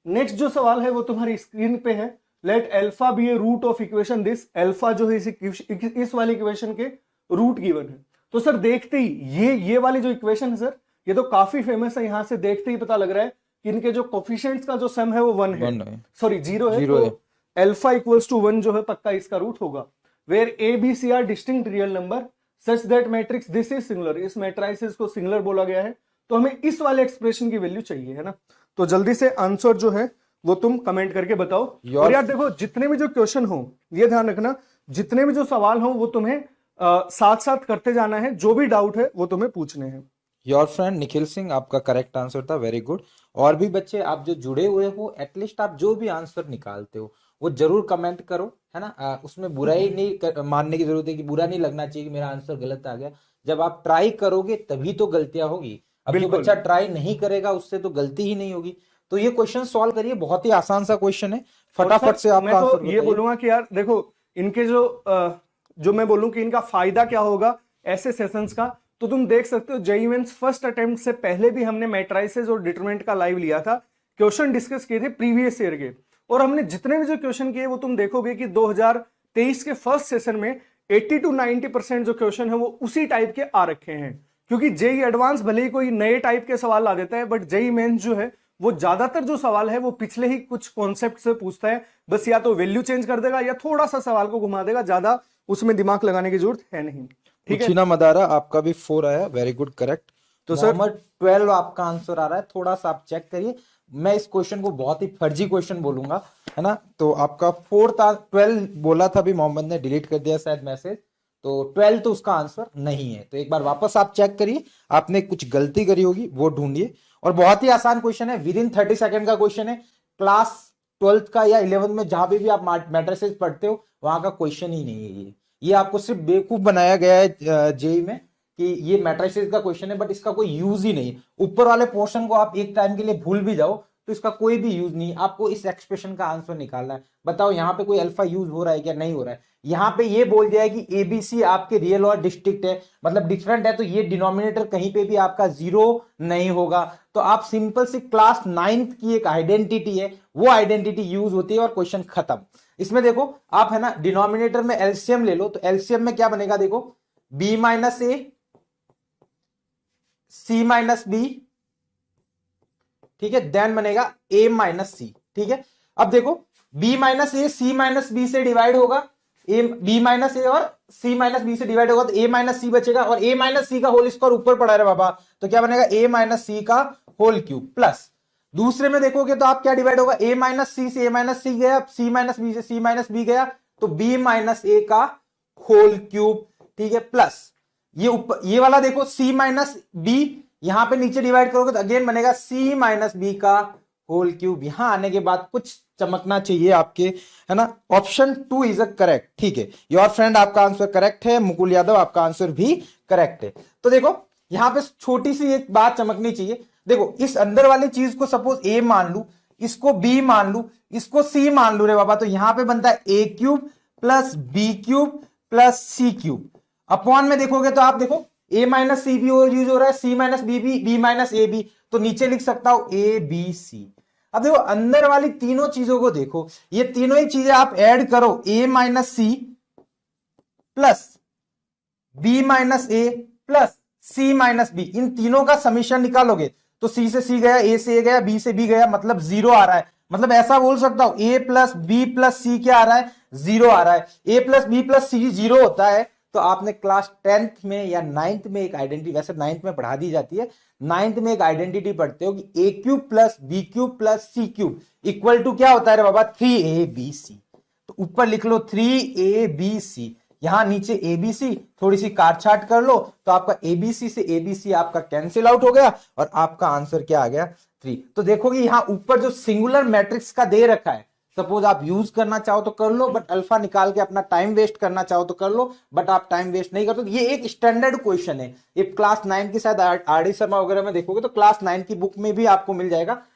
Next जो सवाल है वो तुम्हारी स्क्रीन पे है। Let alpha be a root of equation this, alpha जो है इस वाली इक्वेशन के रूट गिवन है। तो सर देखते ही ये वाली जो इक्वेशन है सर, ये तो काफी फेमस है, यहां से देखते ही पता लग रहा है कि इनके जो कोफिशिएंट्स का जो सम है वो 1 है, 1 है, सॉरी 0 है। 0 तो है। एल्फा इक्वल्स टू 1 जो है पक्का इसका रूट होगा। Where a b c are distinct real number such that matrix this is singular, इस मैट्राइसिस को सिंगुलर बोला गया है। तो हमें इस वाले एक्सप्रेशन की वैल्यू चाहिए, है ना। तो जल्दी से आंसर जो है वो तुम कमेंट करके बताओ। और यार देखो, जितने भी जो क्वेश्चन हो, ये ध्यान रखना, जितने भी जो सवाल हो वो तुम्हें साथ साथ करते जाना है, जो भी डाउट है वो तुम्हें पूछने हैं। योर फ्रेंड निखिल सिंह, आपका करेक्ट आंसर था, वेरी गुड। और भी बच्चे आप जो जुड़े हुए हो, एटलीस्ट आप जो भी आंसर निकालते हो वो जरूर कमेंट करो, है ना। उसमें बुराई नहीं मानने की जरूरत है, कि बुरा नहीं लगना चाहिए कि मेरा आंसर गलत आ गया। जब आप ट्राई करोगे तभी तो गलतियां होगी। अब जो बिल्कुल। बच्चा ट्राई नहीं करेगा उससे तो गलती ही नहीं होगी। तो ये क्वेश्चन सॉल्व करिए, बहुत ही आसान सा क्वेश्चन है, और फटाफट सर से मैं आपका तो आंसर ये बताइए। बोलूंगा कि यार देखो, इनके जो मैं बोलूं कि इनका फायदा क्या होगा ऐसे सेशंस का, तो तुम देख सकते हो जेईई मेंस फर्स्ट अटेम्प्ट से पहले भी हमने मैट्राइसेस और डिटरमिनेंट का लाइव लिया था, क्वेश्चन डिस्कस किए थे प्रीवियस ईयर के। और हमने जितने भी जो क्वेश्चन किए वो तुम देखोगे कि 2023 के फर्स्ट सेशन में 80 to 90% जो क्वेश्चन है वो उसी टाइप के आ रखे हैं। क्योंकि जेई एडवांस भले ही कोई नए टाइप के सवाल ला देता है, बट जेई मेंस जो है वो ज्यादातर जो सवाल है वो पिछले ही कुछ कॉन्सेप्ट से पूछता है। बस या तो वैल्यू चेंज कर देगा या थोड़ा सा सवाल को घुमा देगा, ज्यादा उसमें दिमाग लगाने की जरूरत है नहीं। ठीक है। उछीना मदारा, आपका भी 4 आया, वेरी गुड, करेक्ट। तो सर मोहम्मद 12 आपका आंसर आ रहा है, थोड़ा सा आप चेक करिए। मैं इस क्वेश्चन को बहुत ही फर्जी क्वेश्चन बोलूंगा, है ना। तो आपका 12 बोला था, भी मोहम्मद ने डिलीट कर दिया शायद मैसेज। तो 12 तो उसका आंसर नहीं है। तो एक बार वापस आप चेक करिए, आपने कुछ गलती करी होगी वो ढूंढिए। और बहुत ही आसान क्वेश्चन है, विद इन 30 सेकंड का क्वेश्चन है। क्लास 12th का या 11th में जहां भी आप मैट्रिसेस पढ़ते हो वहां का क्वेश्चन ही नहीं है ये आपको सिर्फ बेवकूफ बनाया गया है जेई में, कि ये मैट्रिसेस का क्वेश्चन है, बट इसका कोई यूज ही नहीं। ऊपर वाले पोर्शन को आप एक टाइम के लिए भूल भी जाओ तो इसका कोई भी यूज नहीं। आपको इस एक्सप्रेशन का आंसर निकालना है। बताओ यहाँ पे कोई अल्फा यूज हो रहा है क्या, नहीं हो रहा है। यहाँ पे ये बोल दिया है कि एबीसी आपके रियल और डिस्ट्रिक्ट है, मतलब डिफरेंट है, तो ये डिनोमिनेटर कहीं पे भी आपका 0 नहीं होगा। तो आप सिंपल सी क्लास 9th की एक आइडेंटिटी है, वो आइडेंटिटी यूज होती है और क्वेश्चन खत्म। इसमें देखो आप, है ना, डिनोमिनेटर में एलसीएम ले लो, तो एलसीएम में क्या बनेगा, देखो बी माइनस ए, सी माइनस बी, ठीक है, देन बनेगा ए माइनस सी। ठीक है, अब देखो बी माइनस ए सी माइनस बी से डिवाइड होगा, ए बी माइनस ए और सी माइनस बी से डिवाइड होगा, तो ए माइनस सी बचेगा, और ए माइनस सी का होल स्क्वायर ऊपर पड़ा है बाबा, तो क्या बनेगा ए माइनस सी का होल क्यूब प्लस। दूसरे में देखोगे तो आप क्या डिवाइड होगा, ए माइनस सी से ए माइनस सी गया, सी माइनस बी से सी माइनस बी गया, तो बी माइनस ए का होल क्यूब। ठीक है, प्लस ये ऊपर ये वाला देखो सी माइनस बी, यहां पे नीचे डिवाइड करोगे तो अगेन बनेगा सी माइनस बी का होल क्यूब। यहां आने के बाद कुछ चमकना चाहिए आपके, है ना। Option 2 is a correct. ठीक है, योर फ्रेंड आपका आंसर करेक्ट है, मुकुल यादव आपका आंसर भी करेक्ट है। तो देखो यहां पे छोटी सी एक बात चमकनी चाहिए। देखो इस अंदर वाली चीज को सपोज ए मान लू, इसको बी मान लू, इसको सी मान लू रे बाबा, तो यहां पे बनता है A cube plus B cube plus C cube. Upon में देखोगे तो आप देखो A minus C B use हो रहा है, C minus B B, B minus A B, तो नीचे लिख सकता हूं ए बी सी। अब देखो अंदर वाली तीनों चीजों को देखो, ये तीनों ही चीजें आप ऐड करो, A minus C plus B minus A plus C minus B, इन तीनों का समीशन निकालोगे तो सी से सी गया, ए से ए गया, बी से बी गया, मतलब 0 आ रहा है। मतलब ऐसा बोल सकता हूं ए प्लस बी प्लस सी क्या आ रहा है, 0 आ रहा है। ए प्लस बी प्लस सी 0 होता है तो आपने क्लास 10th में या 9th में एक आइडेंटिटी, वैसे 9th में पढ़ा दी जाती है, 9th में एक आइडेंटिटी पढ़ते हो कि A cube plus B cube plus C cube equal to क्या होता है रे बाबा, 3abc। तो ऊपर लिख लो 3abc, यहां नीचे एबीसी, थोड़ी सी काटछाट कर लो तो आपका एबीसी से एबीसी आपका कैंसिल आउट हो गया और आपका आंसर क्या आ गया, 3। तो देखोगे यहां ऊपर जो सिंगुलर मैट्रिक्स का दे रखा है, सपोज आप यूज करना चाहो तो कर लो, बट अल्फा निकाल के अपना टाइम वेस्ट करना चाहो तो कर लो, बट आप टाइम वेस्ट नहीं करते। ये एक स्टैंडर्ड क्वेश्चन है, ये क्लास 9 की शायद आर डी शर्मा वगैरह में देखोगे तो क्लास 9 की बुक में भी आपको मिल जाएगा,